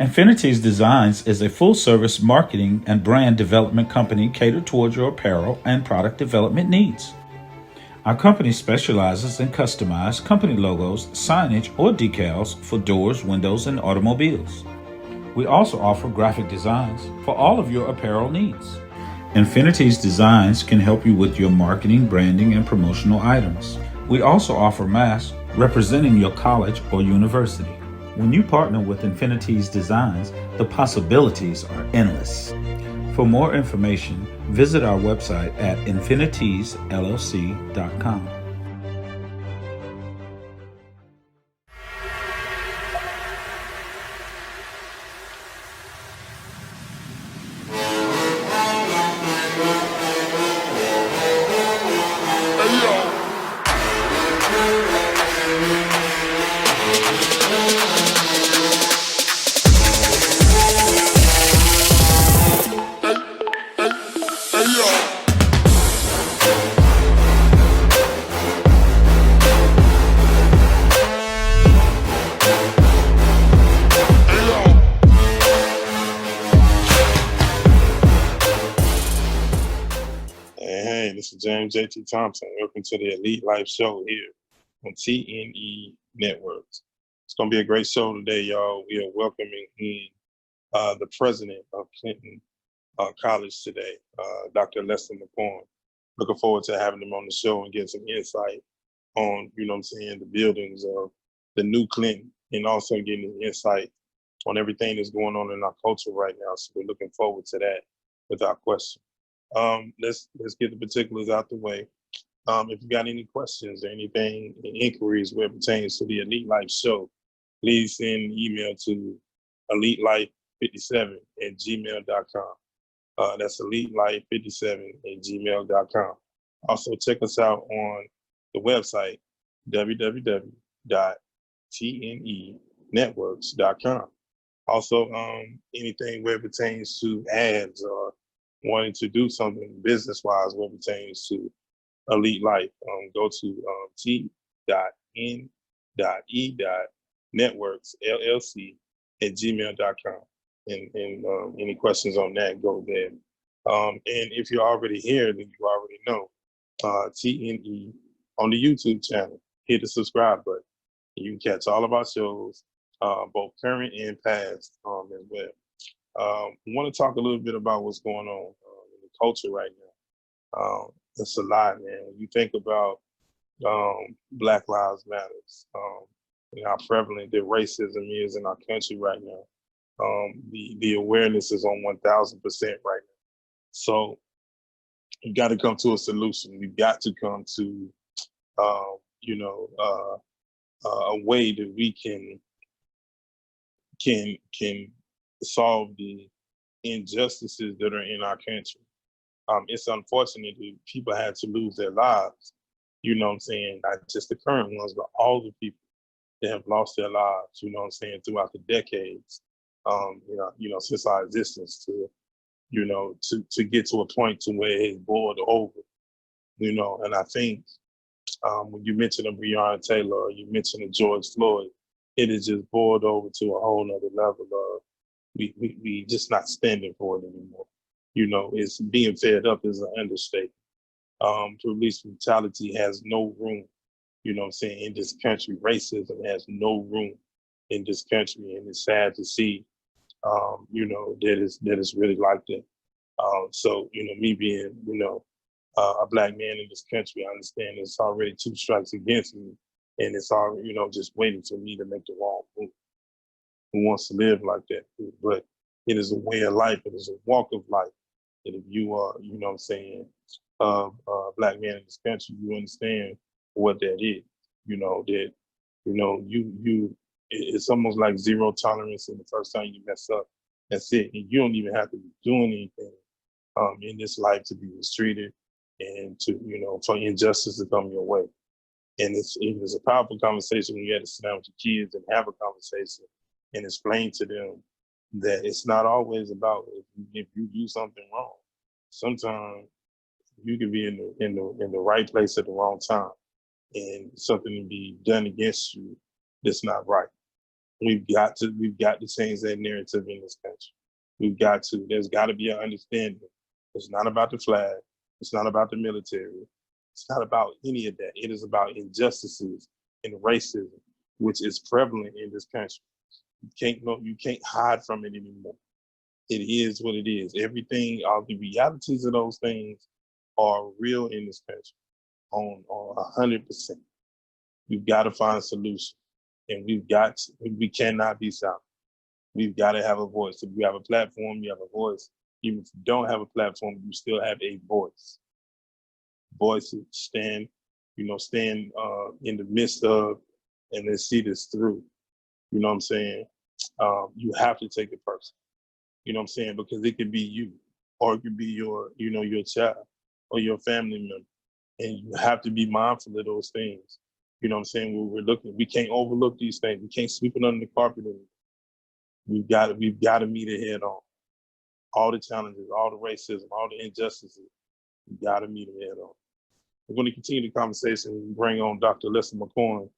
Infinity's Designs is a full-service marketing and brand development company catered towards your apparel and product development needs. Our company specializes in customized company logos, signage, or decals for doors, windows, and automobiles. We also offer graphic designs for all of your apparel needs. Infinity's Designs can help you with your marketing, branding, and promotional items. We also offer masks representing your college or university. When you partner with Infinity's Designs, the possibilities are endless. For more information, visit our website at infinitiesllc.com. Hey, this is James JT Thompson. Welcome to the Elite Life Show here on TNE Networks. It's going to be a great show today, y'all. We are welcoming in the president of Clinton College today, Dr. Lester McCorn. Looking forward to having him on the show and getting some insight on, the buildings of the new Clinton, and also getting insight on everything that's going on in our culture right now. So we're looking forward to that without question. Let's get the particulars out the way. If you got any questions or anything, inquiries where it pertains to the Elite Life Show, please send an email to elitelife57@gmail.com. That's elitelife57@gmail.com. Also, check us out on the website, www.tnenetworks.com. Also, anything where it pertains to ads or wanting to do something business-wise where it pertains to Elite Life, go to t.e.networksllc@gmail.com. And any questions on that, go there. And if you're already here, then you already know TNE on the YouTube channel. Hit the subscribe button. You can catch all of our shows, both current and past, as well. We want to talk a little bit about what's going on in the culture right now. It's a lot, man. When you think about Black Lives Matters, and how prevalent the racism is in our country right now, the awareness is on 1,000% right now. So you got to come to a solution. We've got to come to, a way that we can solve the injustices that are in our country. It's unfortunate that people had to lose their lives, not just the current ones, but all the people that have lost their lives, throughout the decades, since our existence to get to a point to where it's boiled over, and I think when you mention a Breonna Taylor or you mention a George Floyd, it is just boiled over to a whole nother level of we just not standing for it anymore. It's being fed up is an understatement. Police brutality has no room, in this country. Racism has no room in this country, and it's sad to see, that it's really like that. So, me being, a Black man in this country, I understand it's already 2 strikes against me, and it's already, just waiting for me to make the wrong move. Who wants to live like that? But it is a way of life. It is a walk of life. And if you are, a Black man in this country, you understand what that is. It's almost like zero tolerance. And the first time you mess up, that's it. And you don't even have to be doing anything in this life to be mistreated and to, for injustice to come your way. And it was a powerful conversation when you had to sit down with your kids and have a conversation and explain to them that it's not always about if you do something wrong. Sometimes you can be in the right place at the wrong time, and something to be done against you that's not right. We've got to change that narrative in this country. We've got to. There's got to be an understanding. It's not about the flag. It's not about the military. It's not about any of that. It is about injustices and racism, which is prevalent in this country. You can't hide from it anymore. It is what it is. Everything, all the realities of those things are real in this country on 100%. We've got to find a solution, and we cannot be silent. We've got to have a voice. If you have a platform, you have a voice. Even if you don't have a platform, you still have a voice. Voices stand in the midst of, and then see this through. You know what I'm saying? You have to take it personal. You know what I'm saying? Because it could be you, or it could be your child or your family member. And you have to be mindful of those things. You know what I'm saying? When we're looking, we can't overlook these things. We can't sweep it under the carpet anymore. We've got to meet it head on. All the challenges, all the racism, all the injustices, we've got to meet it head on. We're going to continue the conversation and bring on Dr. Lester McCorn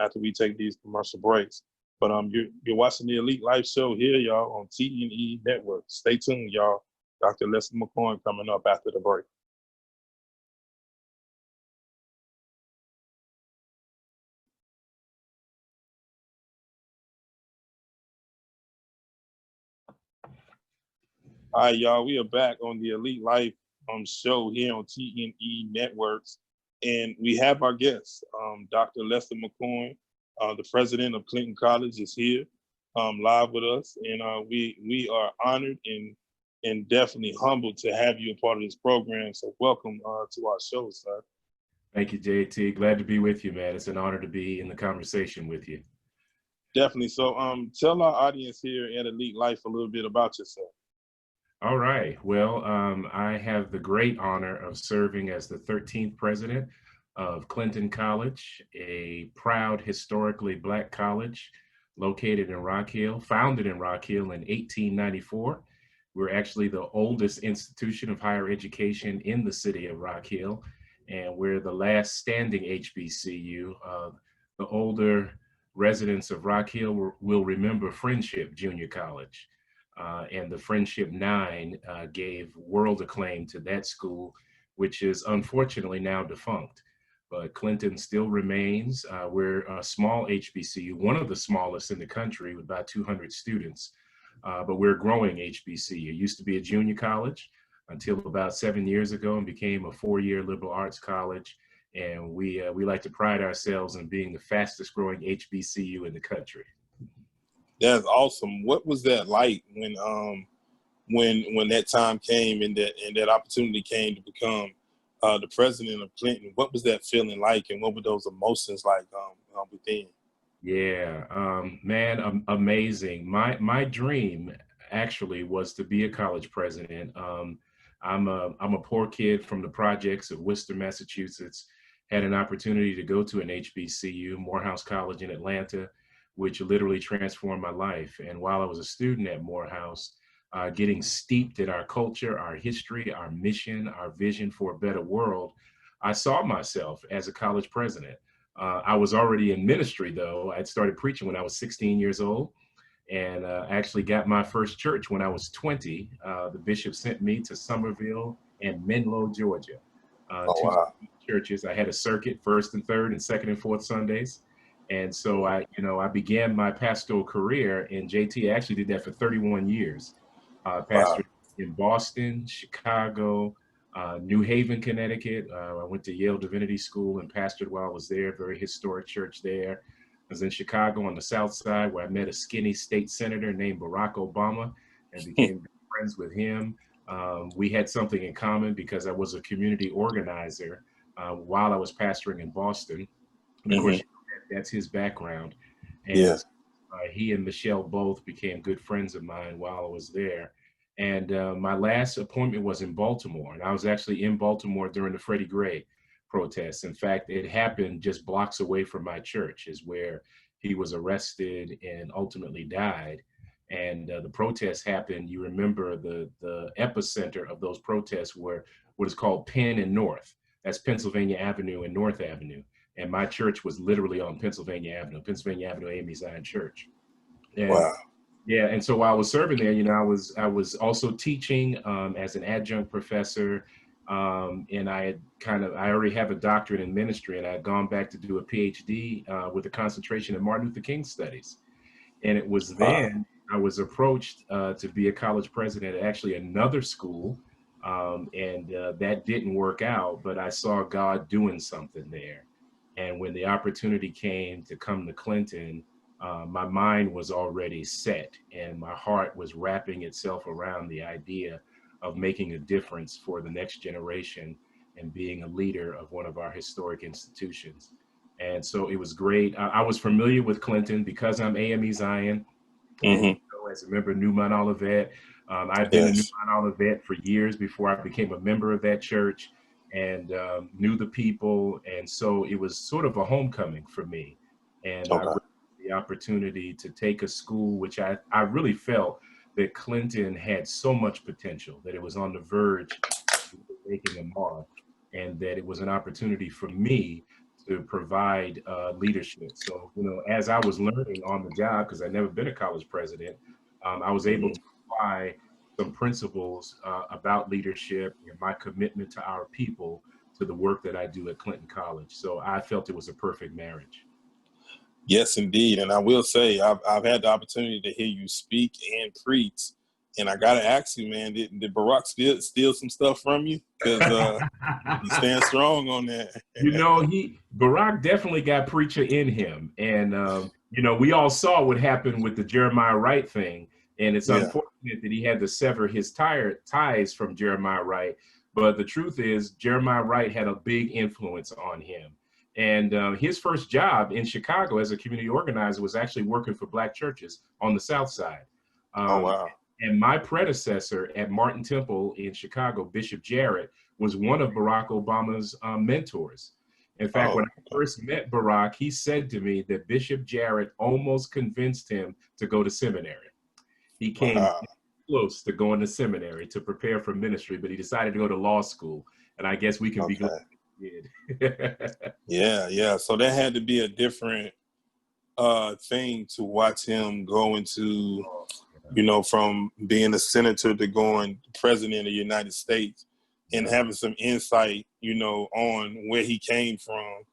after we take these commercial breaks. But you're watching the Elite Life Show here, y'all, on TNE Network. Stay tuned, y'all. Dr. Lester McCorn coming up after the break. All right, y'all, we are back on the Elite Life show here on TNE Networks. And we have our guest, Dr. Lester McCorn, the president of Clinton College, is here live with us. And we are honored and definitely humbled to have you a part of this program. So welcome to our show, sir. Thank you, JT. Glad to be with you, man. It's an honor to be in the conversation with you. Definitely. So tell our audience here at Elite Life a little bit about yourself. All right. Well, I have the great honor of serving as the 13th president of Clinton College, a proud, historically Black college located in Rock Hill, founded in Rock Hill in 1894. We're actually the oldest institution of higher education in the city of Rock Hill, and we're the last standing HBCU. The older residents of Rock Hill will remember Friendship Junior College. And the Friendship 9 gave world acclaim to that school, which is unfortunately now defunct. But Clinton still remains. We're a small HBCU, one of the smallest in the country with about 200 students, but we're a growing HBCU. It used to be a junior college until about 7 years ago and became a 4-year liberal arts college. And we like to pride ourselves in being the fastest growing HBCU in the country. That's awesome. What was that like when that time came and that opportunity came to become the president of Clinton? What was that feeling like, and what were those emotions like within? Yeah, man, amazing. My dream actually was to be a college president. I'm a poor kid from the projects of Worcester, Massachusetts. Had an opportunity to go to an HBCU, Morehouse College in Atlanta, which literally transformed my life. And while I was a student at Morehouse, getting steeped in our culture, our history, our mission, our vision for a better world, I saw myself as a college president. I was already in ministry, though. I'd started preaching when I was 16 years old, and actually got my first church when I was 20. The bishop sent me to Somerville and Menlo, Georgia. Wow. Two churches. I had a circuit, first and third and second and fourth Sundays. And so I began my pastoral career, and JT actually did that for 31 years. Pastored in Boston, Chicago, New Haven, Connecticut. I went to Yale Divinity School and pastored while I was there, very historic church there. I was in Chicago on the South Side, where I met a skinny state senator named Barack Obama and became friends with him. We had something in common because I was a community organizer while I was pastoring in Boston. And of course, that's his background. And Yes. He and Michelle both became good friends of mine while I was there. And my last appointment was in Baltimore. And I was actually in Baltimore during the Freddie Gray protests. In fact, it happened just blocks away from my church, is where he was arrested and ultimately died. And the protests happened. You remember the epicenter of those protests were what is called Penn and North. That's Pennsylvania Avenue and North Avenue. And my church was literally on Pennsylvania Avenue AME Zion Church. And Wow. yeah, and so while I was serving there, I was also teaching as an adjunct professor, and I already have a doctorate in ministry, and I had gone back to do a PhD with a concentration in Martin Luther King studies. And it was Wow. then I was approached to be a college president at actually another school, and that didn't work out. But I saw God doing something there, and when the opportunity came to come to Clinton, my mind was already set, and my heart was wrapping itself around the idea of making a difference for the next generation and being a leader of one of our historic institutions. And so it was great. I was familiar with Clinton because I'm AME Zion, and Hmm. as a member of New Mount Olivet, I've been in New Yes. Mount Olivet for years before I became a member of that church, and knew the people. And so it was sort of a homecoming for me. And I Okay. really had the opportunity to take a school which I really felt that Clinton had so much potential, that it was on the verge of making a mark, and that it was an opportunity for me to provide leadership. So, as I was learning on the job, because I'd never been a college president, I was able Hmm. to apply some principles about leadership and my commitment to our people to the work that I do at Clinton College. So I felt it was a perfect marriage. Yes, indeed. And I will say, I've had the opportunity to hear you speak and preach. And I gotta ask you, man, did Barack steal some stuff from you? Because you stand strong on that. Barack definitely got preacher in him. And, we all saw what happened with the Jeremiah Wright thing. And it's Yeah. unfortunate that he had to sever his ties from Jeremiah Wright. But the truth is, Jeremiah Wright had a big influence on him. And his first job in Chicago as a community organizer was actually working for Black churches on the South Side. Oh Um, wow. and my predecessor at Martin Temple in Chicago, Bishop Jarrett, was one of Barack Obama's mentors. In fact, when Oh, I first met Barack, he said to me that Bishop Jarrett almost convinced him to go to seminary. He came wow. close to going to seminary to prepare for ministry, but he decided to go to law school. And I guess we can be glad Okay. he did. Yeah, yeah. So that had to be a different thing to watch him go into, from being a senator to going president of the United States and Yeah. having some insight, on where he came from.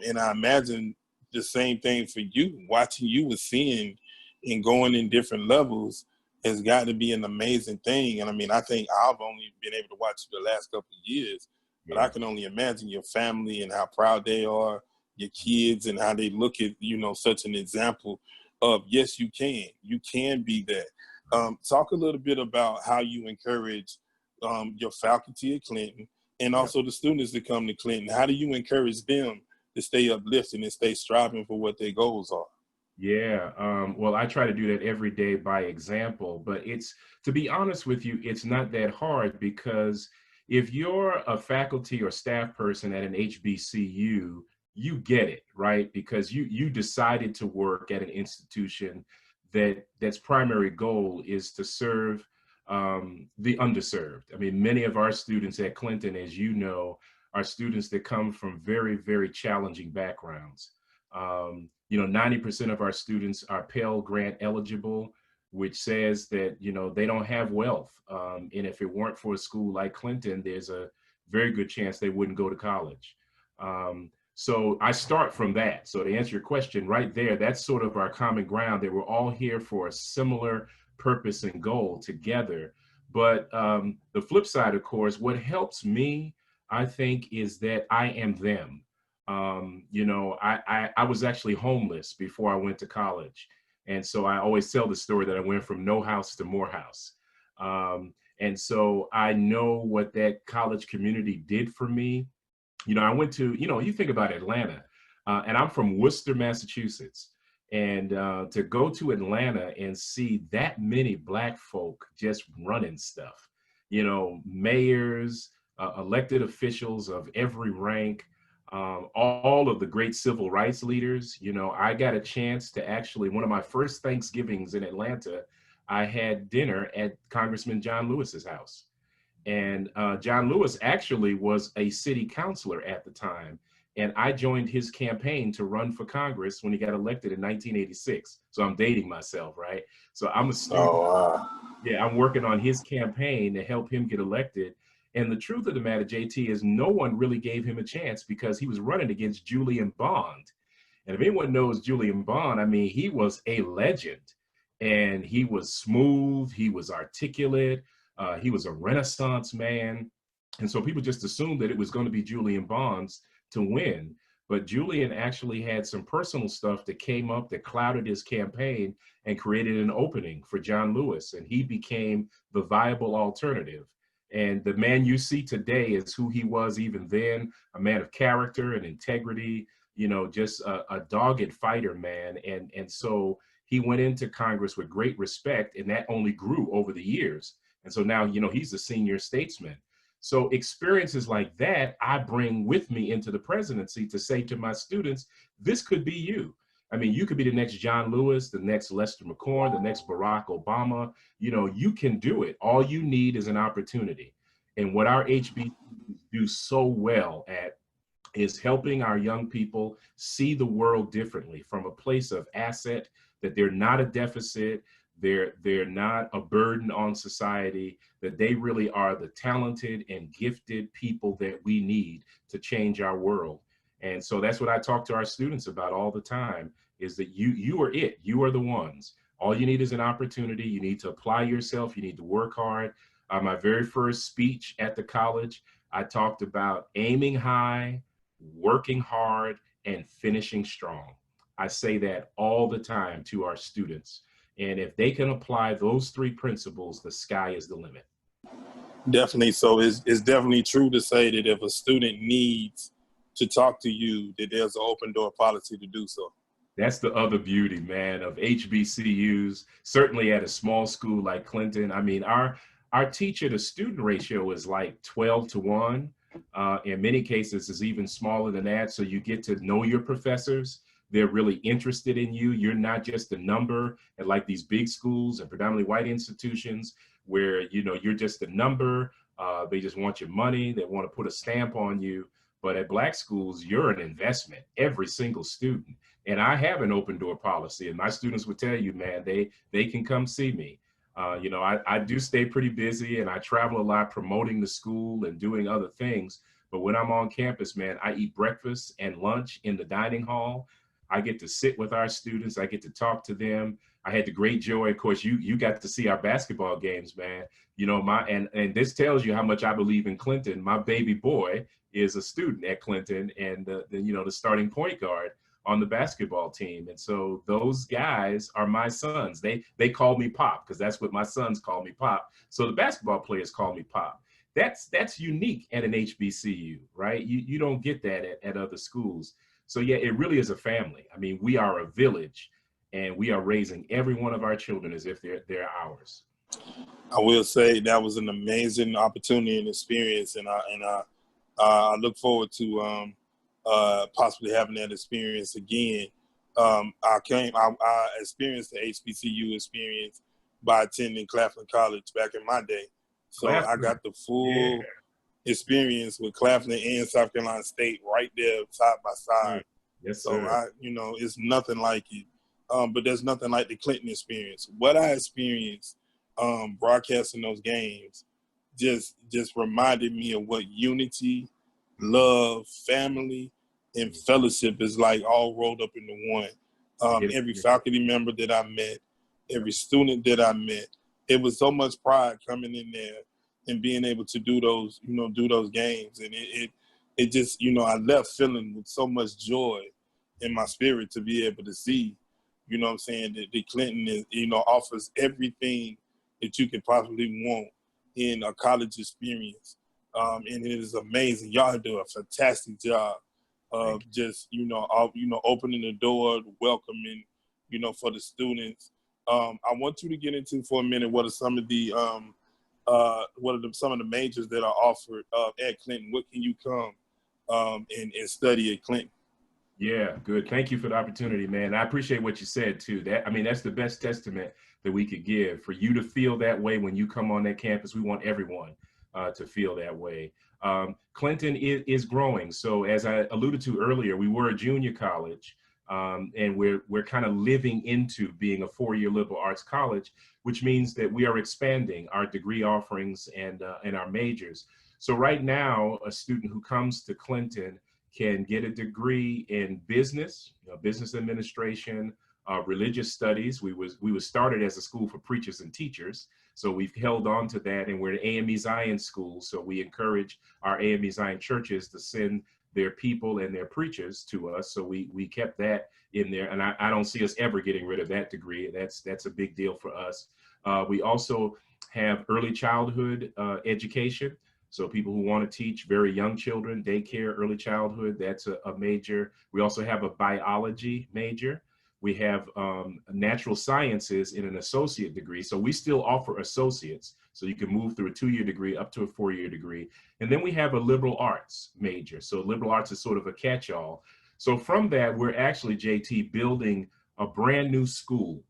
And I imagine the same thing for you, watching you and seeing and going in different levels has got to be an amazing thing. And I mean, I think I've only been able to watch you the last couple of years, but I Yeah. can only imagine your family and how proud they are, your kids, and how they look at, such an example of, yes, you can be that. Talk a little bit about how you encourage your faculty at Clinton and Yeah. also the students that come to Clinton. How do you encourage them to stay uplifted and stay striving for what their goals are? Yeah. Well, I try to do that every day by example, but to be honest with you, it's not that hard, because if you're a faculty or staff person at an HBCU, you get it, right? Because you decided to work at an institution that's primary goal is to serve the underserved. I mean, many of our students at Clinton, as you know, are students that come from very, very challenging backgrounds. 90% of our students are Pell Grant eligible, which says that, they don't have wealth. And if it weren't for a school like Clinton, there's a very good chance they wouldn't go to college. So I start from that. So to answer your question right there, that's sort of our common ground, that we're all here for a similar purpose and goal together. But the flip side, of course, what helps me, I think, is that I am them. I was actually homeless before I went to college. And so I always tell the story that I went from no house to more house. And so I know what that college community did for me. I went to, you think about Atlanta, and I'm from Worcester, Massachusetts. And to go to Atlanta and see that many Black folk just running stuff, mayors, elected officials of every rank, all of the great civil rights leaders. I got a chance to actually, one of my first Thanksgivings in Atlanta, I had dinner at Congressman John Lewis's house. And John Lewis actually was a city councilor at the time. And I joined his campaign to run for Congress when he got elected in 1986. So I'm dating myself, right? So I'm a student. Oh, wow. Yeah, I'm working on his campaign to help him get elected. And the truth of the matter, JT, is no one really gave him a chance because he was running against Julian Bond. And if anyone knows Julian Bond, I mean, he was a legend, and he was smooth, he was articulate, he was a Renaissance man. And so people just assumed that it was going to be Julian Bond's to win. But Julian actually had some personal stuff that came up that clouded his campaign and created an opening for John Lewis, and he became the viable alternative. And the man you see today is who he was even then, a man of character and integrity, you know, just a dogged fighter, man. And so he went into Congress with great respect, and that only grew over the years. And so now, you know, he's a senior statesman. So experiences like that, I bring with me into the presidency to say to my students, this could be you. I mean, you could be the next John Lewis, the next Lester McCorn, the next Barack Obama. You know, you can do it. All you need is an opportunity. And what our HBCUs do so well at is helping our young people see the world differently from a place of asset, that they're not a deficit, they're not a burden on society, that they really are the talented and gifted people that we need to change our world. And so that's what I talk to our students about all the time, is that you are it, you are the ones. All you need is an opportunity. You need to apply yourself. You need to work hard. My very first speech at the college, I talked about aiming high, working hard, and finishing strong. I say that all the time to our students. And if they can apply those three principles, the sky is the limit. Definitely. So it's definitely true to say that if a student needs to talk to you, that there's an open door policy to do so. That's the other beauty, man, of HBCUs, certainly at a small school like Clinton. I mean, our teacher to student ratio is like 12-1. In many cases, it's even smaller than that. So you get to know your professors. They're really interested in you. You're not just a number at like these big schools and predominantly white institutions where, you know, you're just a number. They just want your money. They want to put a stamp on you. But at Black schools, you're an investment, every single student. And I have an open door policy, and my students would tell you, man, they can come see me. You know, I do stay pretty busy, and I travel a lot promoting the school and doing other things. But when I'm on campus, man, I eat breakfast and lunch in the dining hall. I get to sit with our students. I get to talk to them. I had the great joy, of course, you got to see our basketball games, man. You know, and this tells you how much I believe in Clinton. My baby boy is a student at Clinton, and you know, the starting point guard on the basketball team. And so those guys are my sons. They call me Pop, because that's what my sons call me, Pop. So the basketball players call me Pop. That's unique at an HBCU, right? You don't get that at other schools. So yeah, it really is a family. I mean, we are a village, and we are raising every one of our children as if they're ours. I will say that was an amazing opportunity and experience, and I look forward to possibly having that experience again. I experienced the HBCU experience by attending Claflin College back in my day. So Claflin. I got the full experience with Claflin and South Carolina State right there side by side. Yes, so sir. It's nothing like it. But there's nothing like the Clinton experience. What I experienced broadcasting those games just reminded me of what unity, love, family, and fellowship is like, all rolled up into one. Every faculty member that I met, every student that I met, it was so much pride coming in there and being able to do those games. And it just, I left feeling with so much joy in my spirit to be able to see, what I'm saying, that Clinton is, offers everything that you could possibly want in a college experience. And it is amazing. Y'all do a fantastic job of just, opening the door, welcoming, for the students. I want you to get into for a minute what are some of the some of the majors that are offered at Clinton. What can you come and study at Clinton? Yeah, good. Thank you for the opportunity, man. I appreciate what you said too. That's the best testament that we could give. For you to feel that way when you come on that campus, we want everyone to feel that way. Clinton is growing. So as I alluded to earlier, we were a junior college, and we're kind of living into being a four-year liberal arts college, which means that we are expanding our degree offerings and our majors. So right now, a student who comes to Clinton can get a degree in business, business administration, religious studies. We was started as a school for preachers and teachers, so we've held on to that, and we're an AME Zion school. So we encourage our AME Zion churches to send their people and their preachers to us. So we kept that in there, and I don't see us ever getting rid of that degree. That's a big deal for us. We also have early childhood education. So people who want to teach very young children, daycare, early childhood, that's a major. We also have a biology major. We have natural sciences in an associate degree. So we still offer associates. So you can move through a 2-year degree up to a 4-year degree. And then we have a liberal arts major. So liberal arts is sort of a catch-all. So from that, we're actually, JT, building a brand new school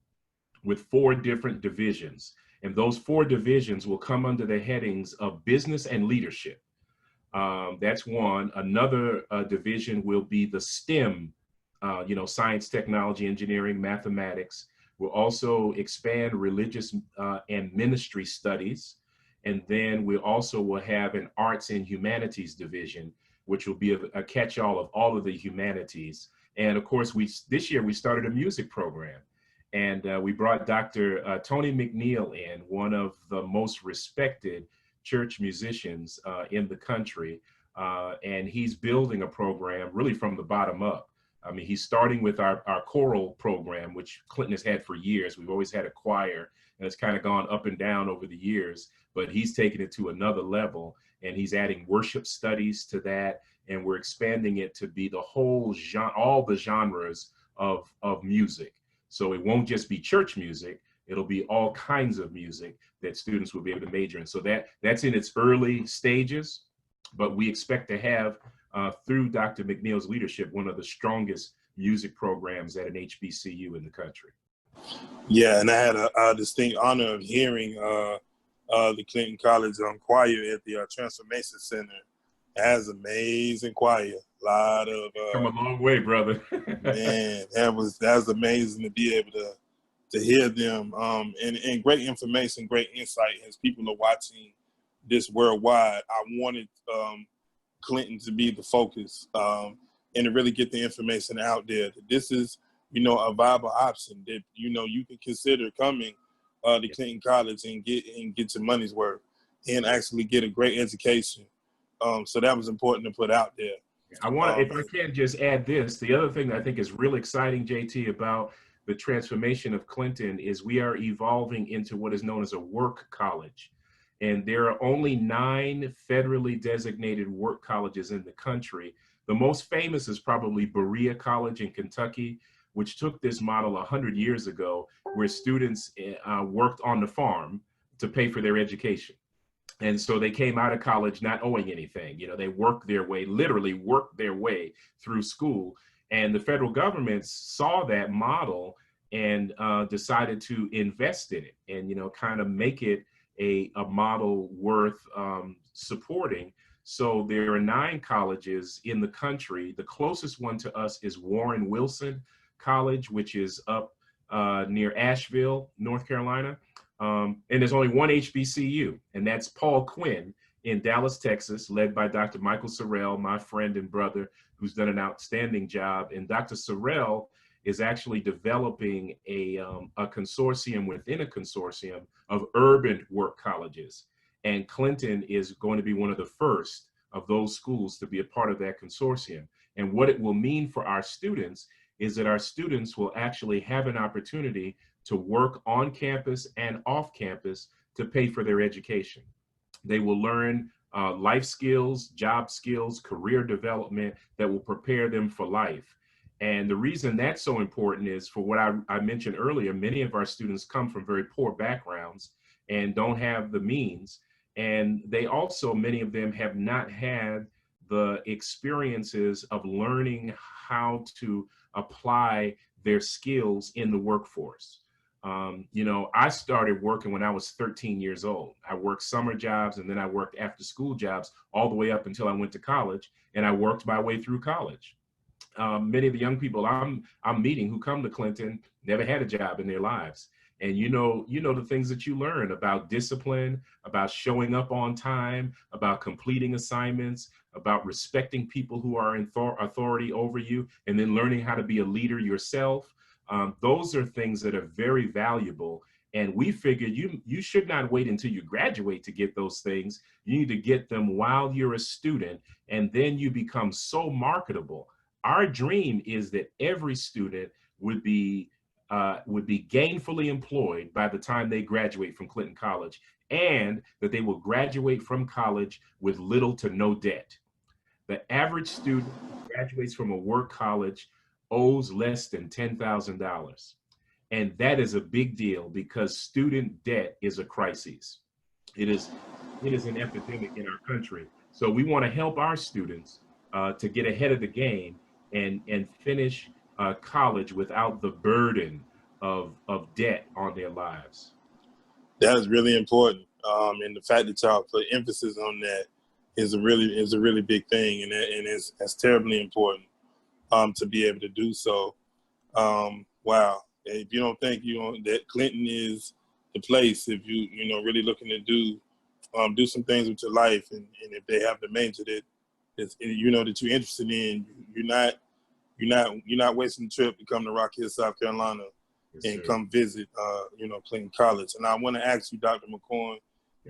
with 4 different divisions. And those 4 divisions will come under the headings of business and leadership. That's one. Another division will be the STEM, science, technology, engineering, mathematics. We'll also expand religious and ministry studies. And then we also will have an arts and humanities division, which will be a catch-all of all of the humanities. And of course, this year we started a music program. And we brought Dr. Tony McNeil in, one of the most respected church musicians in the country. And he's building a program really from the bottom up. I mean, he's starting with our choral program, which Clinton has had for years. We've always had a choir, and it's kind of gone up and down over the years, but he's taken it to another level, and he's adding worship studies to that, and we're expanding it to be the whole genre, all the genres of music. So it won't just be church music, it'll be all kinds of music that students will be able to major in. So that's in its early stages, but we expect to have, through Dr. McNeil's leadership, one of the strongest music programs at an HBCU in the country. Yeah, and I had a distinct honor of hearing the Clinton College choir at the Transformation Center. It has amazing choir. A lot of come a long way, brother. Man, that was amazing to be able to hear them, and great information, great insight as people are watching this worldwide. I wanted Clinton to be the focus, and to really get the information out there that this is, a viable option, that you can consider coming to Clinton College and get your money's worth and actually get a great education. So that was important to put out there. I want to, if I can just add this, the other thing that I think is really exciting, JT, about the transformation of Clinton is we are evolving into what is known as a work college. And there are only 9 federally designated work colleges in the country. The most famous is probably Berea College in Kentucky, which took this model 100 years ago, where students worked on the farm to pay for their education. And so they came out of college not owing anything. They worked their way, literally worked their way through school. And the federal government saw that model and decided to invest in it and, kind of make it a model worth supporting. So there are 9 colleges in the country. The closest one to us is Warren Wilson College, which is up near Asheville, North Carolina. And there's only one HBCU, and that's Paul Quinn in Dallas, Texas, led by Dr. Michael Sorrell, my friend and brother, who's done an outstanding job. And Dr. Sorrell is actually developing a consortium within a consortium of urban work colleges. And Clinton is going to be one of the first of those schools to be a part of that consortium. And what it will mean for our students is that our students will actually have an opportunity to work on campus and off campus to pay for their education. They will learn life skills, job skills, career development that will prepare them for life. And the reason that's so important is for what I mentioned earlier, many of our students come from very poor backgrounds and don't have the means. And they also, many of them have not had the experiences of learning how to apply their skills in the workforce. I started working when I was 13 years old. I worked summer jobs and then I worked after school jobs all the way up until I went to college, and I worked my way through college. Many of the young people I'm meeting who come to Clinton never had a job in their lives. And the things that you learn about discipline, about showing up on time, about completing assignments, about respecting people who are in authority over you, and then learning how to be a leader yourself. Those are things that are very valuable. And we figured you should not wait until you graduate to get those things. You need to get them while you're a student, and then you become so marketable. Our dream is that every student would be gainfully employed by the time they graduate from Clinton College, and that they will graduate from college with little to no debt. The average student who graduates from a work college owes less than $10,000. And that is a big deal because student debt is a crisis. It is an epidemic in our country. So we want to help our students to get ahead of the game and finish college without the burden of debt on their lives. That is really important, and the fact that y'all put emphasis on that is a really big thing, and it's terribly important to be able to do so. Wow, if you don't think that Clinton is the place, if you really looking to do some things with your life, and if they have the major that that you're interested in, you're not wasting the trip to come to Rock Hill, South Carolina, Yes, and sir. come visit Clinton College. And I want to ask you, Dr. McCorn,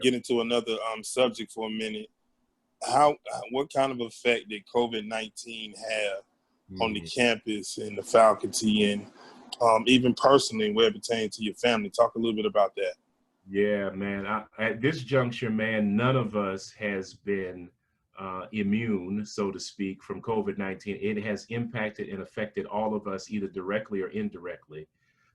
get into another subject for a minute. What kind of effect did COVID-19 have on the campus and the faculty, and even personally where it pertains to your family? Talk a little bit about that. Yeah, man. At this juncture, man, none of us has been immune, so to speak, from COVID-19. It has impacted and affected all of us, either directly or indirectly.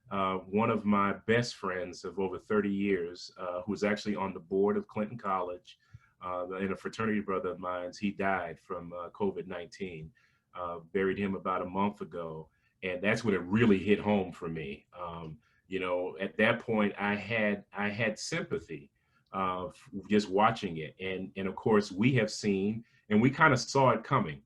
One of my best friends of over 30 years, who's actually on the board of Clinton College, and a fraternity brother of mine, he died from COVID-19. Buried him about a month ago. And that's when it really hit home for me. At that point, I had sympathy just watching it. And of course, we have seen, and we kind of saw it coming,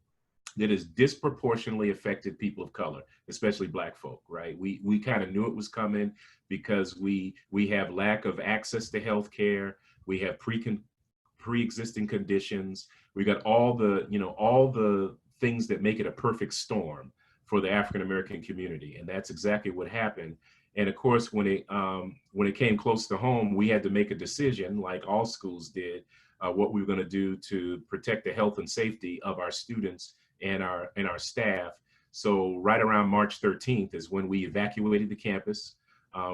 that has disproportionately affected people of color, especially Black folk, right? We kind of knew it was coming because we have lack of access to health care. We have pre-existing conditions. We got all the things that make it a perfect storm for the African American community, and that's exactly what happened. And of course, when it came close to home, we had to make a decision, like all schools did, what we were going to do to protect the health and safety of our students and our staff. So right around March 13th is when we evacuated the campus.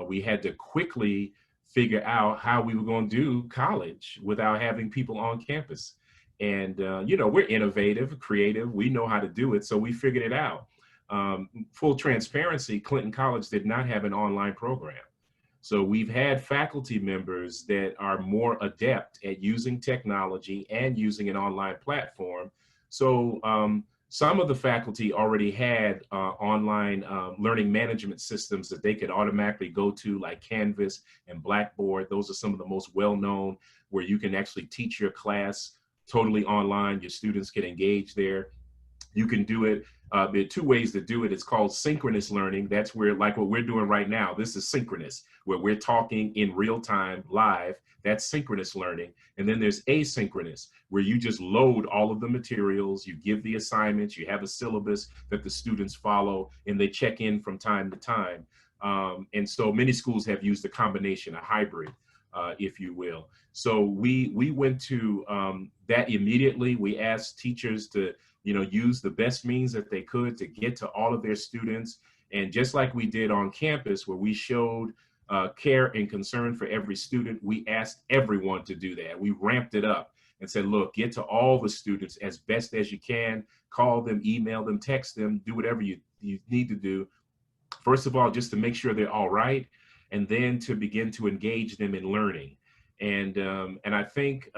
We had to quickly figure out how we were going to do college without having people on campus. And, we're innovative, creative. We know how to do it. So we figured it out. Full transparency, Clinton College did not have an online program. So we've had faculty members that are more adept at using technology and using an online platform. So some of the faculty already had online learning management systems that they could automatically go to, like Canvas and Blackboard. Those are some of the most well-known, where you can actually teach your class totally online. Your students can engage there. You can do it. There are two ways to do it. It's called synchronous learning. That's where, like what we're doing right now, this is synchronous, where we're talking in real time, live. That's synchronous learning. And then there's asynchronous, where you just load all of the materials, you give the assignments, you have a syllabus that the students follow, and they check in from time to time. And so many schools have used a combination, a hybrid, if you will. So we went to that immediately. We asked teachers to use the best means that they could to get to all of their students. And just like we did on campus, where we showed care and concern for every student, we asked everyone to do that. We ramped it up and said, look, get to all the students as best as you can, call them, email them, text them, do whatever you need to do. First of all, just to make sure they're all right, and then to begin to engage them in learning. And I think,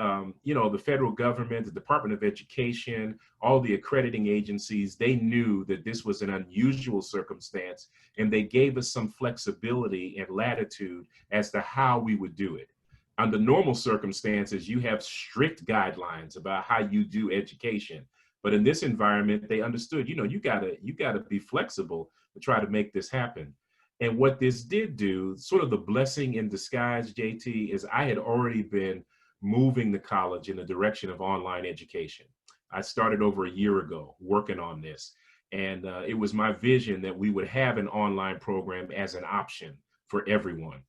you know, the federal government, the Department of Education, all the accrediting agencies, they knew that this was an unusual circumstance, and they gave us some flexibility and latitude as to how we would do it. Under normal circumstances, you have strict guidelines about how you do education. But in this environment, they understood, you know, you gotta be flexible to try to make this happen. And what this did do, sort of the blessing in disguise, JT, is I had already been moving the college in the direction of online education. I started over a year ago working on this. And it was my vision that we would have an online program as an option for everyone.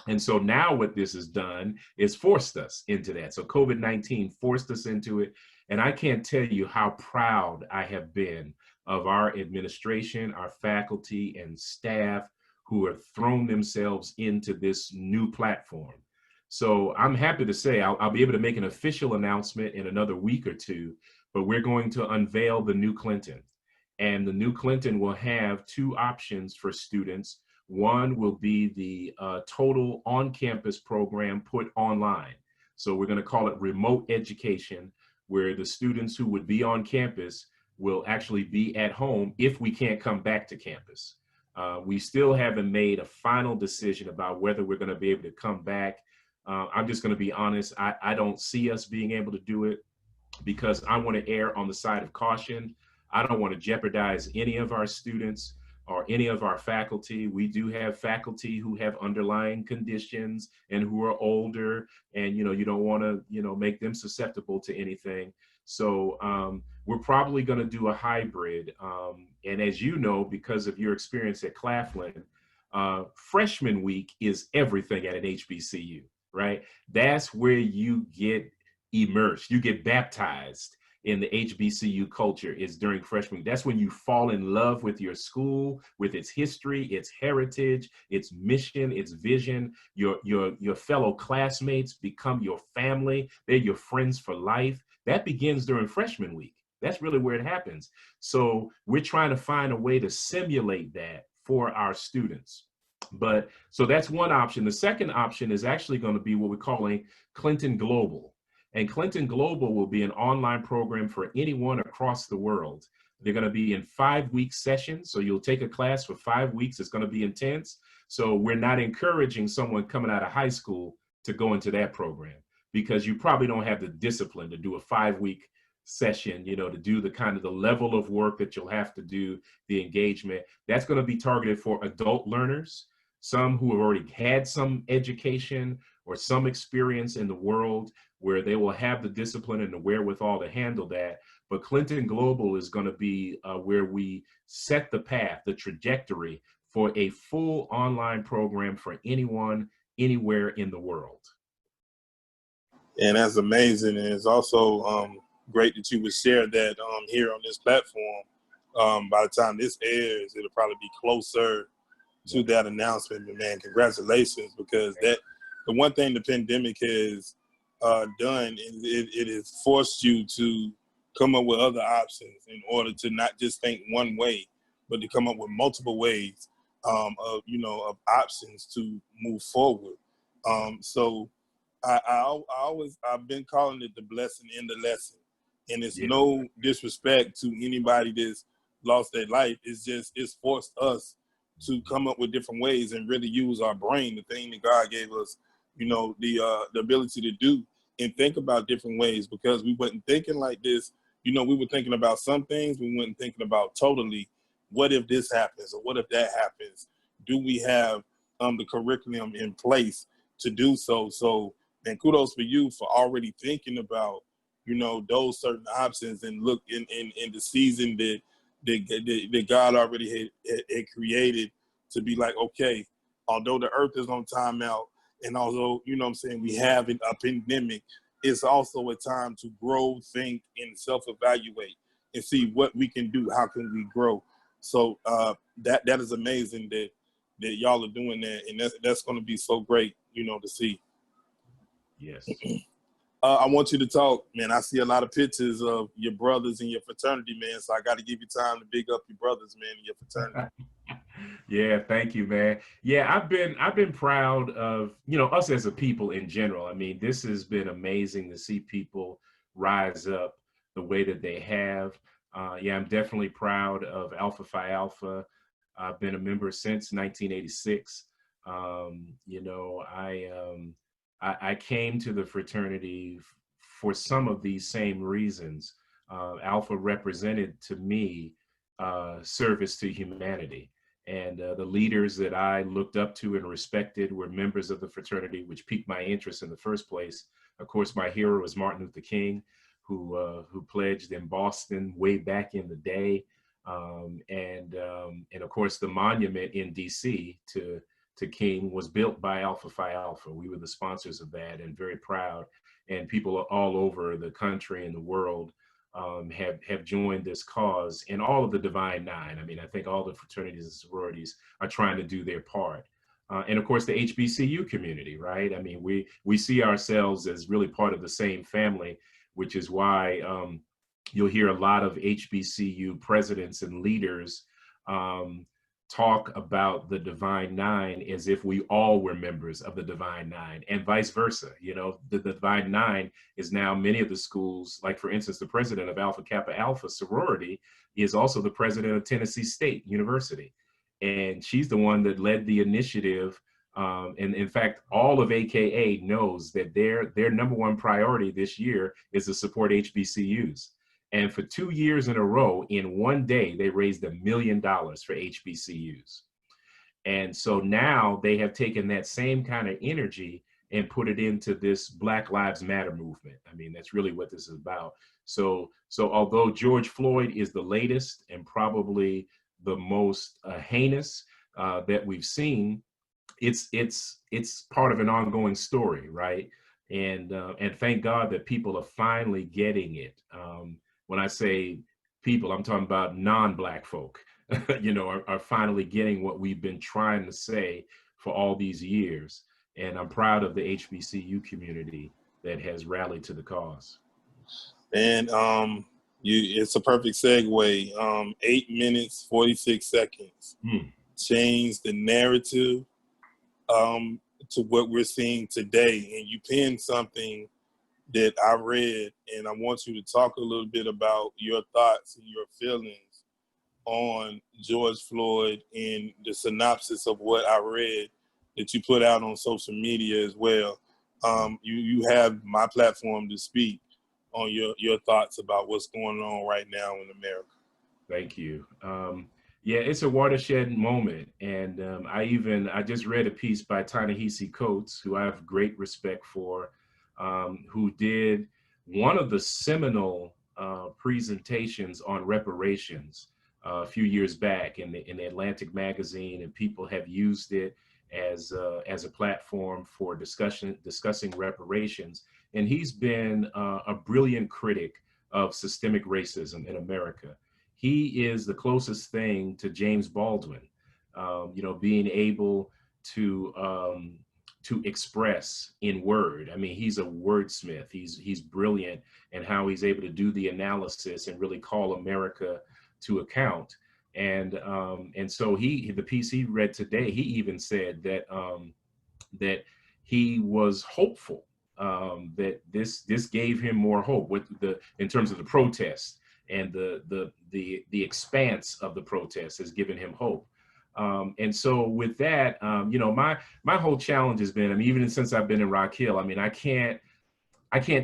And so now what this has done is forced us into that. So COVID-19 forced us into it. And I can't tell you how proud I have been of our administration, our faculty and staff who have thrown themselves into this new platform. So I'm happy to say I'll be able to make an official announcement in another week or two, but we're going to unveil the new Clinton. And the new Clinton will have two options for students. One will be the total on-campus program put online. So we're going to call it remote education, where the students who would be on campus will actually be at home if we can't come back to campus. We still haven't made a final decision about whether we're going to be able to come back. I'm just going to be honest, I don't see us being able to do it because I want to err on the side of caution. I don't want to jeopardize any of our students or any of our faculty. We do have faculty who have underlying conditions and who are older, and you don't want to make them susceptible to anything. So we're probably going to do a hybrid. And as you know, because of your experience at Claflin, freshman week is everything at an HBCU, right? That's where you get immersed, you get baptized in the HBCU culture is during freshman week. That's when you fall in love with your school, with its history, its heritage, its mission, its vision. Your fellow classmates become your family. They're your friends for life. That begins during freshman week. That's really where it happens. So we're trying to find a way to simulate that for our students. So that's one option. The second option is actually going to be what we're calling Clinton Global. And Clinton Global will be an online program for anyone across the world. They're going to be in 5-week sessions. So you'll take a class for 5 weeks. It's going to be intense. So we're not encouraging someone coming out of high school to go into that program because you probably don't have the discipline to do a 5-week session, to do the kind of the level of work that you'll have to do, the engagement. That's going to be targeted for adult learners, some who have already had some education or some experience in the world where they will have the discipline and the wherewithal to handle that. But Clinton Global is going to be where we set the path, the trajectory for a full online program for anyone, anywhere in the world. And that's amazing. And it's also great that you would share that here on this platform. By the time this airs, it'll probably be closer to that announcement. But man, congratulations, because the one thing the pandemic has done is it has forced you to come up with other options in order to not just think one way, but to come up with multiple ways of options to move forward. So I've been calling it the blessing in the lesson, and it's no disrespect to anybody that's lost their life. It's forced us to come up with different ways and really use our brain, the thing that God gave us, the ability to do and think about different ways, because we wasn't thinking like this. We were thinking about some things. We weren't thinking about totally, what if this happens or what if that happens? Do we have the curriculum in place to do so? So, and kudos for you for already thinking about, those certain options, and look in the season that God already had created to be like, okay, although the earth is on timeout, and although, we have a pandemic, it's also a time to grow, think, and self-evaluate and see what we can do. How can we grow? So that is amazing that y'all are doing that, and that's going to be so great, to see. Yes. I want you to talk, man. I see a lot of pictures of your brothers and your fraternity, man. So I got to give you time to big up your brothers, man, and your fraternity. Yeah, thank you, man. Yeah, I've been proud of, us as a people in general. I mean, this has been amazing to see people rise up the way that they have. Yeah, I'm definitely proud of Alpha Phi Alpha. I've been a member since 1986. I came to the fraternity for some of these same reasons. Alpha represented to me service to humanity. And the leaders that I looked up to and respected were members of the fraternity, which piqued my interest in the first place. Of course, my hero was Martin Luther King, who pledged in Boston way back in the day, and of course the monument in D.C. to King was built by Alpha Phi Alpha. We were the sponsors of that, and very proud. And people all over the country and the world have joined this cause, and all of the Divine Nine. I mean, I think all the fraternities and sororities are trying to do their part. And of course, the HBCU community, right? I mean, we see ourselves as really part of the same family, which is why you'll hear a lot of HBCU presidents and leaders talk about the Divine Nine as if we all were members of the Divine Nine, and vice versa. The Divine Nine is now many of the schools, like for instance, the president of Alpha Kappa Alpha sorority is also the president of Tennessee State University. And she's the one that led the initiative. And in fact, all of AKA knows that their number one priority this year is to support HBCUs. And for 2 years in a row, in one day, they raised $1 million for HBCUs. And so now they have taken that same kind of energy and put it into this Black Lives Matter movement. I mean, that's really what this is about. So although George Floyd is the latest and probably the most heinous that we've seen, it's part of an ongoing story, right? And thank God that people are finally getting it. When I say people, I'm talking about non-Black folk, are finally getting what we've been trying to say for all these years. And I'm proud of the HBCU community that has rallied to the cause. And it's a perfect segue. 8 minutes, 46 seconds. Change the narrative to what we're seeing today. And you pinned something that I read, and I want you to talk a little bit about your thoughts and your feelings on George Floyd and the synopsis of what I read that you put out on social media as well. You have my platform to speak on your thoughts about what's going on right now in America. Thank you. Yeah, it's a watershed moment. And I just read a piece by Ta-Nehisi Coates, who I have great respect for, who did one of the seminal presentations on reparations a few years back in the Atlantic magazine, and people have used it as a platform for discussing reparations. And he's been a brilliant critic of systemic racism in America. He is the closest thing to James Baldwin, being able to express in word. I mean, he's a wordsmith. He's brilliant in how he's able to do the analysis and really call America to account. And so the piece he read today, he even said that he was hopeful, that this gave him more hope in terms of the protest, and the expanse of the protest has given him hope. And so with that, my whole challenge has been, I mean, even since I've been in Rock Hill, I mean, I can't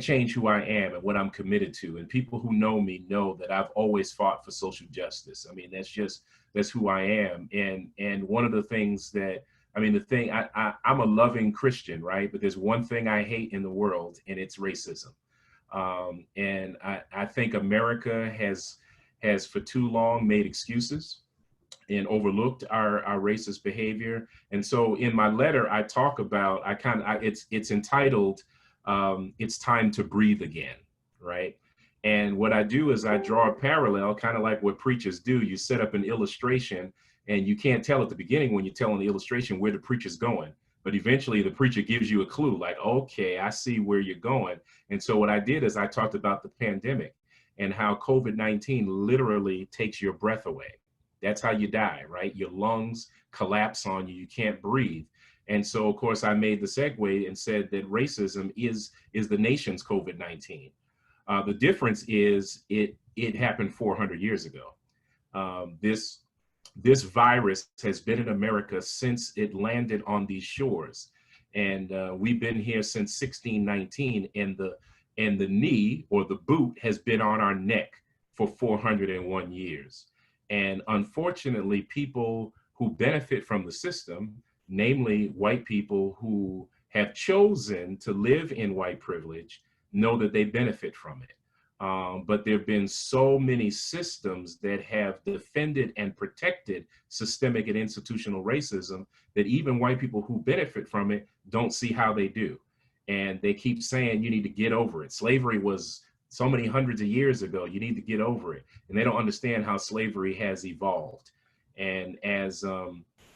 change who I am and what I'm committed to. And people who know me know that I've always fought for social justice. I mean, that's who I am. And one of the things that, I mean, I'm a loving Christian, right? But there's one thing I hate in the world, and it's racism. And I think America has for too long made excuses and overlooked our racist behavior. And so in my letter, I talk about, it's entitled, It's Time to Breathe Again, right? And what I do is I draw a parallel, kind of like what preachers do. You set up an illustration, and you can't tell at the beginning when you're telling the illustration where the preacher's going. But eventually the preacher gives you a clue, like, okay, I see where you're going. And so what I did is I talked about the pandemic and how COVID-19 literally takes your breath away. That's how you die, right? Your lungs collapse on you. You can't breathe. And so, of course, I made the segue and said that racism is the nation's COVID-19. The difference is it happened 400 years ago. This virus has been in America since it landed on these shores, and we've been here since 1619. And the knee or the boot has been on our neck for 401 years. And unfortunately, people who benefit from the system, namely white people who have chosen to live in white privilege, know that they benefit from it. But there have been so many systems that have defended and protected systemic and institutional racism that even white people who benefit from it don't see how they do. And they keep saying, you need to get over it. Slavery was so many hundreds of years ago. You need to get over it. And they don't understand how slavery has evolved. And as Ava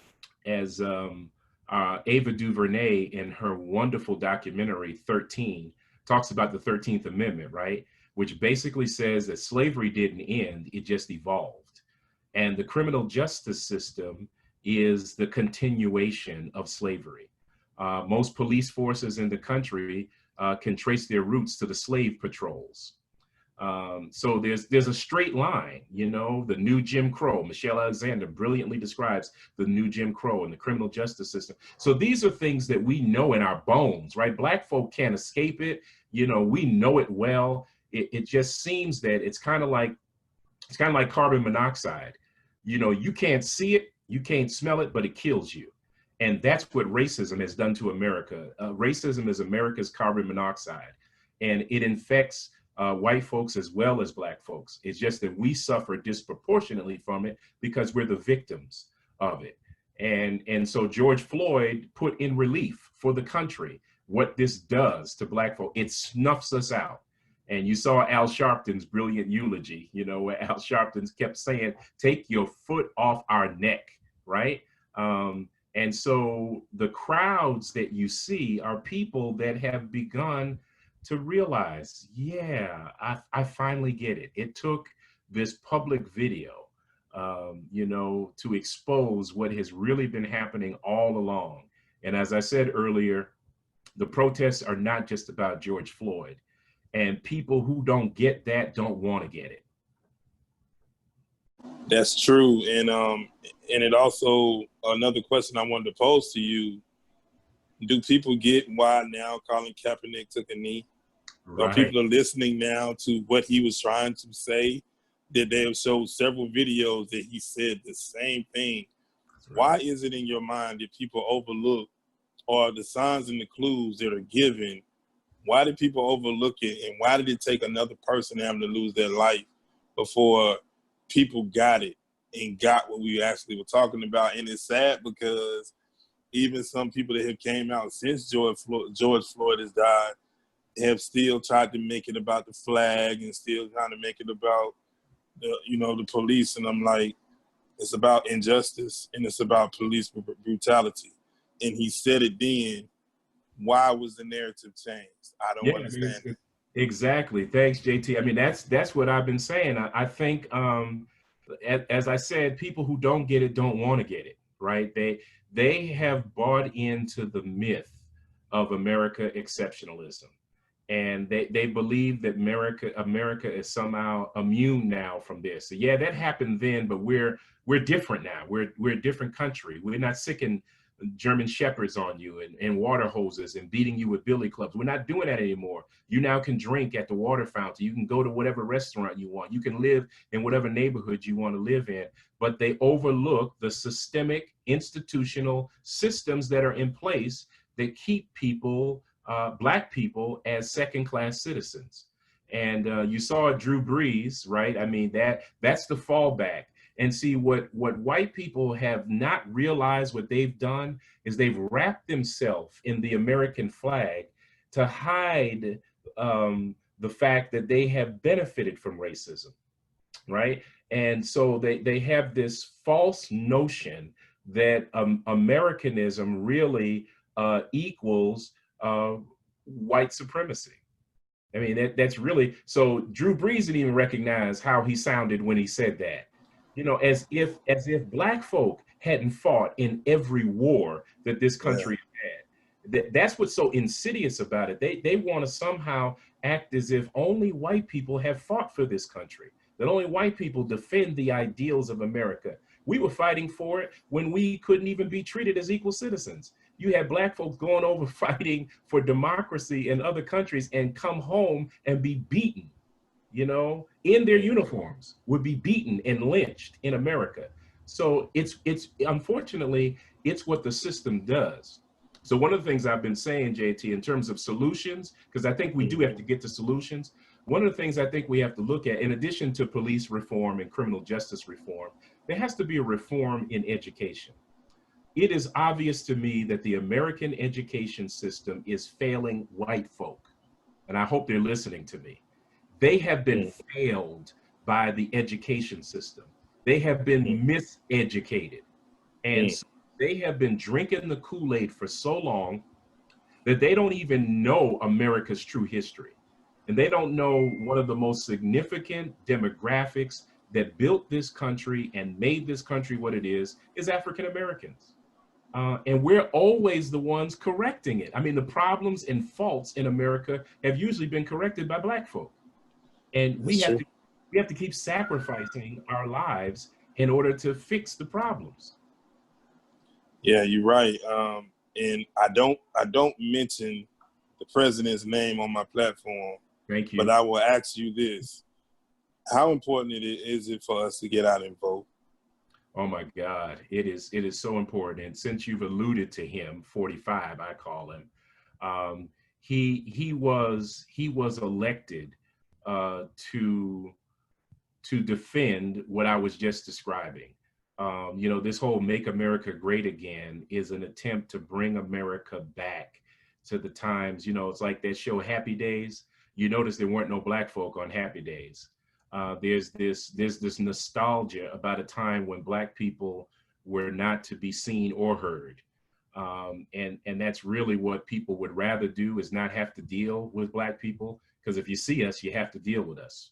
DuVernay in her wonderful documentary 13 talks about the 13th Amendment, right? Which basically says that slavery didn't end, it just evolved. And the criminal justice system is the continuation of slavery. Most police forces in the country can trace their roots to the slave patrols. So there's a straight line, you know, the new Jim Crow. Michelle Alexander brilliantly describes the new Jim Crow and the criminal justice system. So these are things that we know in our bones, right? Black folk can't escape it. You know, we know it well. It just seems that it's kind of like carbon monoxide. You know, you can't see it, you can't smell it, but it kills you. And that's what racism has done to America. Racism is America's carbon monoxide, and it infects white folks as well as black folks. It's just that we suffer disproportionately from it because we're the victims of it. And so George Floyd put in relief for the country what this does to black folk. It snuffs us out. And you saw Al Sharpton's brilliant eulogy, you know, where Al Sharpton kept saying, take your foot off our neck, right? And so the crowds that you see are people that have begun to realize, yeah, I finally get it. It took this public video, you know, to expose what has really been happening all along. And as I said earlier, the protests are not just about George Floyd. And people who don't get that don't want to get it. That's true. And it also, another question I wanted to pose to you, do people get why now Colin Kaepernick took a knee? Right. Or people are listening now to what he was trying to say, that they have showed several videos that he said the same thing. Right. Why is it in your mind that people overlook, or the signs and the clues that are given? Why did people overlook it, and why did it take another person having to lose their life before people got it and got what we actually were talking about? And it's sad because even some people that have came out since George Floyd has died have still tried to make it about the flag and still trying to make it about the police. And I'm like, it's about injustice and it's about police brutality. And he said it then. Why was the narrative changed? I don't understand it. Exactly. Thanks, JT. I mean, that's what I've been saying. I think, as I said, people who don't get it don't want to get it, right? They have bought into the myth of America exceptionalism. And they believe that America is somehow immune now from this. So yeah, that happened then, but we're different now. We're a different country. We're not sicking German shepherds on you and water hoses and beating you with billy clubs. We're not doing that anymore. You now can drink at the water fountain. You can go to whatever restaurant you want. You can live in whatever neighborhood you want to live in. But they overlook the systemic institutional systems that are in place that keep people, black people, as second-class citizens. And you saw Drew Brees, right? I mean, that's the fallback. And see, what white people have not realized, what they've done is they've wrapped themselves in the American flag to hide the fact that they have benefited from racism, right? And so they have this false notion that Americanism really equals white supremacy. I mean, that's really, so Drew Brees didn't even recognize how he sounded when he said that. You know, as if black folk hadn't fought in every war that this Yeah. country had. That's what's so insidious about it. They want to somehow act as if only white people have fought for this country, that only white people defend the ideals of America. We were fighting for it when we couldn't even be treated as equal citizens. You had black folks going over fighting for democracy in other countries and come home and be beaten, you know, in their uniforms, would be beaten and lynched in America. So it's unfortunately, it's what the system does. So one of the things I've been saying, JT, in terms of solutions, because I think we do have to get to solutions. One of the things I think we have to look at, in addition to police reform and criminal justice reform, there has to be a reform in education. It is obvious to me that the American education system is failing white folk, and I hope they're listening to me. They have been failed by the education system. They have been miseducated. And so they have been drinking the Kool-Aid for so long that they don't even know America's true history. And they don't know one of the most significant demographics that built this country and made this country what it is African Americans. And we're always the ones correcting it. I mean, the problems and faults in America have usually been corrected by black folk. And we have to keep sacrificing our lives in order to fix the problems. Yeah, you're right. And I don't mention the president's name on my platform. Thank you. But I will ask you this: how important is it for us to get out and vote? Oh my God, it is so important. And since you've alluded to him, 45, I call him, he was elected to defend what I was just describing. You know, this whole Make America Great Again is an attempt to bring America back to the times, you know, it's like that show Happy Days. You notice there weren't no black folk on Happy Days. There's this nostalgia about a time when black people were not to be seen or heard. And that's really what people would rather do, is not have to deal with black people, because if you see us, you have to deal with us.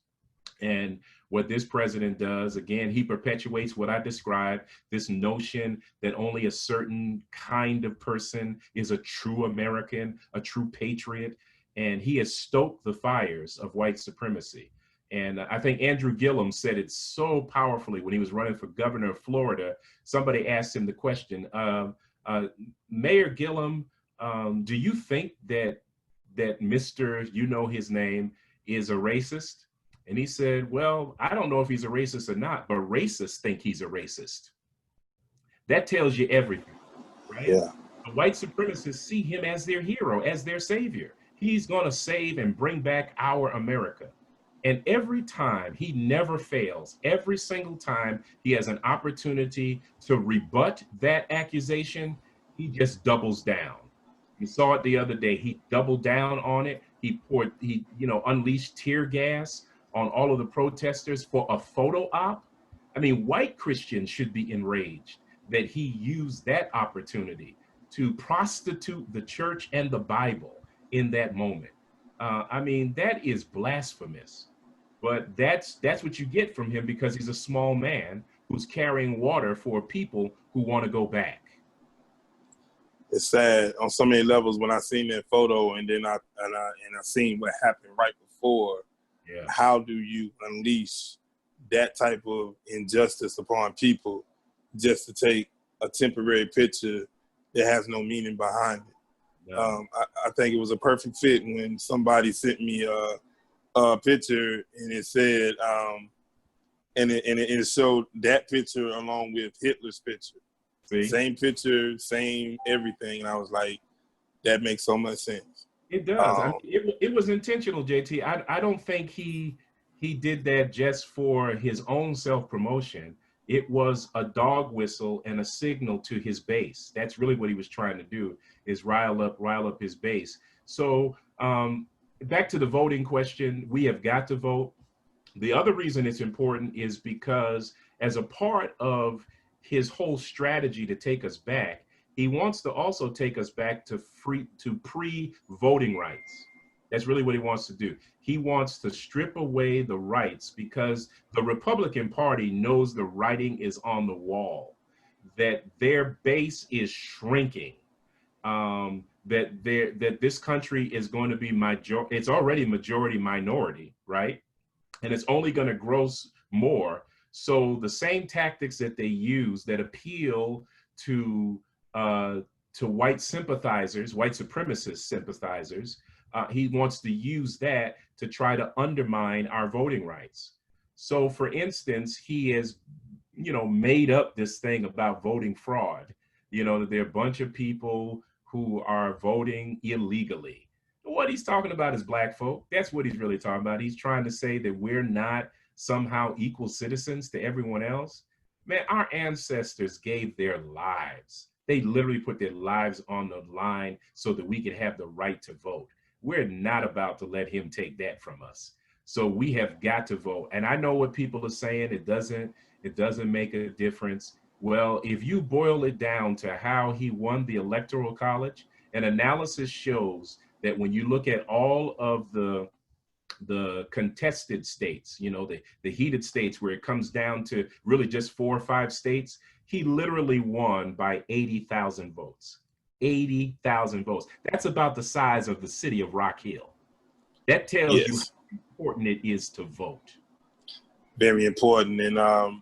And what this president does, again, he perpetuates what I described, this notion that only a certain kind of person is a true American, a true patriot. And he has stoked the fires of white supremacy. And I think Andrew Gillum said it so powerfully when he was running for governor of Florida. Somebody asked him the question, Mayor Gillum, do you think that Mr. You know his name is a racist? And he said, well, I don't know if he's a racist or not, but racists think he's a racist. That tells you everything, right? Yeah. The white supremacists see him as their hero, as their savior. He's going to save and bring back our America. And every time, he never fails. Every single time he has an opportunity to rebut that accusation, he just doubles down. You saw it the other day. He doubled down on it. He unleashed tear gas on all of the protesters for a photo op. I mean, white Christians should be enraged that he used that opportunity to prostitute the church and the Bible in that moment. I mean, that is blasphemous. But that's what you get from him, because he's a small man who's carrying water for people who want to go back. It's sad on so many levels when I seen that photo, and then I seen what happened right before. Yeah. How do you unleash that type of injustice upon people just to take a temporary picture that has no meaning behind it? Yeah. I think it was a perfect fit when somebody sent me a picture, and it said, and it showed that picture along with Hitler's picture. See? Same picture, same everything. And I was like, that makes so much sense. It does. I mean, it was intentional, JT. I don't think he did that just for his own self-promotion. It was a dog whistle and a signal to his base. That's really what he was trying to do, is rile up his base. So back to the voting question, we have got to vote. The other reason it's important is because as a part of his whole strategy to take us back, he wants to also take us back to pre-voting rights. That's really what he wants to do. He wants to strip away the rights because the Republican Party knows the writing is on the wall, that their base is shrinking, that this country is going to be it's already majority minority, right? And it's only going to grow more. So the same tactics that they use that appeal to white sympathizers, white supremacist sympathizers, he wants to use that to try to undermine our voting rights. So, for instance, he has, made up this thing about voting fraud. That there are a bunch of people who are voting illegally. What he's talking about is black folk. That's what he's really talking about. He's trying to say that we're not somehow equal citizens to everyone else. Man, our ancestors gave their lives. They literally put their lives on the line so that we could have the right to vote. We're not about to let him take that from us. So we have got to vote. And I know what people are saying. It doesn't make a difference. Well, if you boil it down to how he won the Electoral College, an analysis shows that when you look at all of the contested states, the heated states where it comes down to really just 4 or 5 states, he literally won by 80,000 votes. 80,000 votes. That's about the size of the city of Rock Hill. That tells you how important it is to vote. Very important. And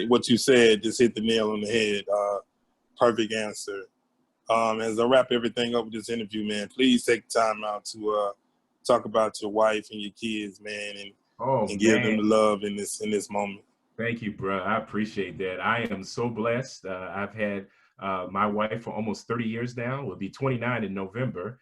what you said just hit the nail on the head. Perfect answer. As I wrap everything up with this interview, man, please take time out to talk about your wife and your kids, man, and give them the love in this moment. Thank you, bro. I appreciate that. I am so blessed. I've had my wife for almost 30 years now. We'll be 29 in November.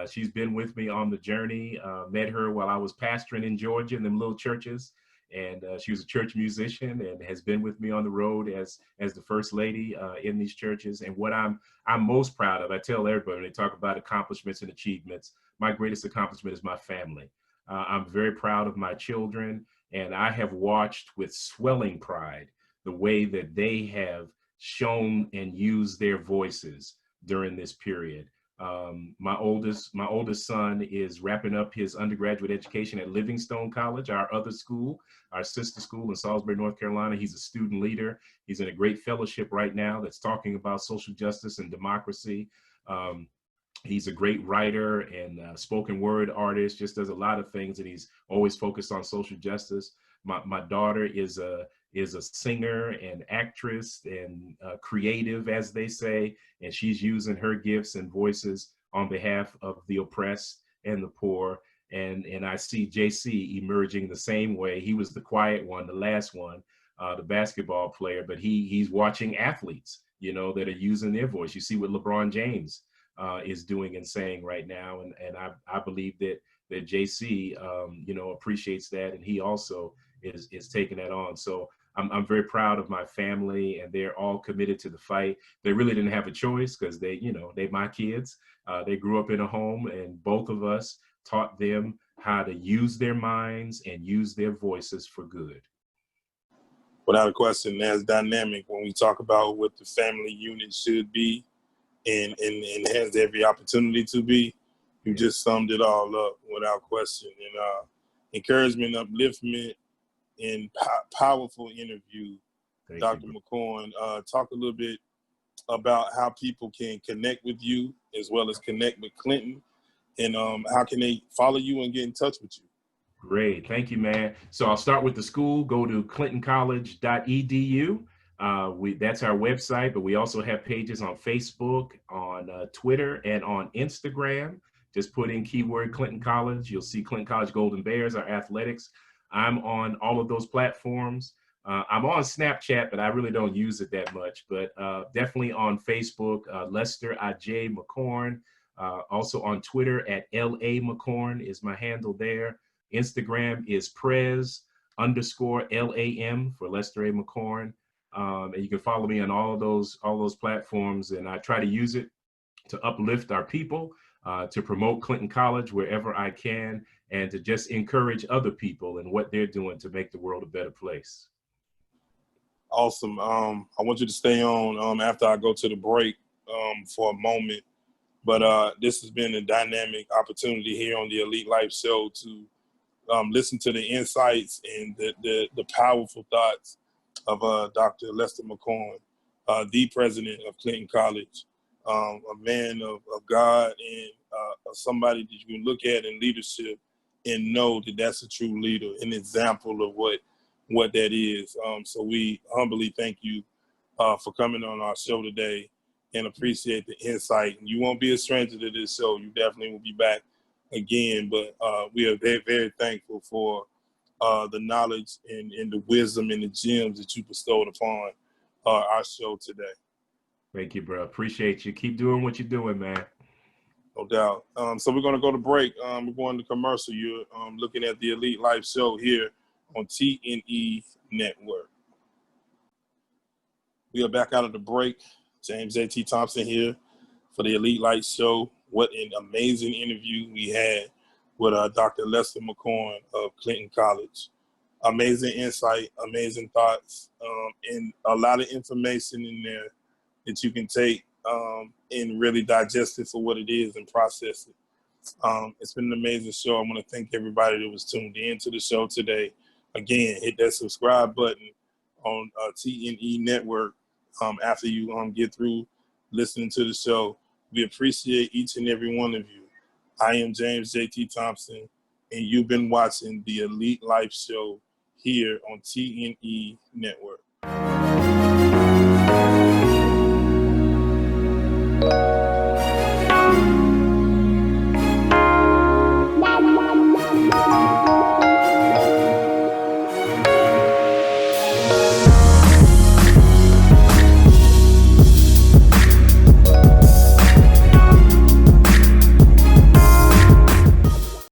She's been with me on the journey. Met her while I was pastoring in Georgia in them little churches. And she was a church musician and has been with me on the road as the first lady in these churches. And what I'm most proud of, I tell everybody when they talk about accomplishments and achievements, my greatest accomplishment is my family. I'm very proud of my children, and I have watched with swelling pride the way that they have shown and used their voices during this period. My oldest son is wrapping up his undergraduate education at Livingstone College, our other school, our sister school in Salisbury, North Carolina. He's a student leader. He's in a great fellowship right now that's talking about social justice and democracy. He's a great writer and spoken word artist, just does a lot of things, and he's always focused on social justice. My daughter is a singer and actress and creative, as they say, and she's using her gifts and voices on behalf of the oppressed and the poor. And I see JC emerging the same way. He was the quiet one, the last one, the basketball player, but he's watching athletes, that are using their voice. You see what LeBron James is doing and saying right now, and I believe that JC, appreciates that, and he also is taking that on. So I'm very proud of my family, and they're all committed to the fight. They really didn't have a choice because they my kids. They grew up in a home, and both of us taught them how to use their minds and use their voices for good. Without a question, that's dynamic when we talk about what the family unit should be and has every opportunity to be. You just summed it all up without question. And encouragement, upliftment, and powerful interview. Thank Dr. you. McCorn, talk a little bit about how people can connect with you as well as connect with Clinton, and how can they follow you and get in touch with you? Great. Thank you, man. So I'll start with the school. Go to clintoncollege.edu. That's our website, but we also have pages on Facebook, on Twitter, and on Instagram. Just put in keyword Clinton College. You'll see Clinton College Golden Bears, our athletics. I'm on all of those platforms. I'm on Snapchat, but I really don't use it that much. But definitely on Facebook, Lester Aj McCorn. Also on Twitter at LA McCorn is my handle there. Instagram is Prez_LAM for Lester A. McCorn. And you can follow me on all those platforms. And I try to use it to uplift our people, to promote Clinton College wherever I can, and to just encourage other people in what they're doing to make the world a better place. Awesome. I want you to stay on after I go to the break for a moment, But this has been a dynamic opportunity here on the Elite Life Show to listen to the insights and the powerful thoughts of Dr. Lester McCorn, the president of Clinton College, a man of God and somebody that you can look at in leadership and know that that's a true leader, an example of what that is. So we humbly thank you for coming on our show today and appreciate the insight. You won't be a stranger to this show. You definitely will be back again, but we are very, very thankful for the knowledge and the wisdom and the gems that you bestowed upon our show today. Thank you, bro. Appreciate you. Keep doing what you're doing, man. No doubt. So we're going to go to break. We're going to commercial. You're looking at the Elite Life Show here on TNE Network. We are back out of the break. James JT Thompson here for the Elite Life Show. What an amazing interview we had with Dr. Lester McCorn of Clinton College. Amazing insight, amazing thoughts, and a lot of information in there that you can take and really digest it for what it is and process it. It's been an amazing show. I want to thank everybody that was tuned in to the show today. Again, hit that subscribe button on TNE Network after you get through listening to the show. We appreciate each and every one of you. I am James JT Thompson, and you've been watching the Elite Life Show here on TNE Network.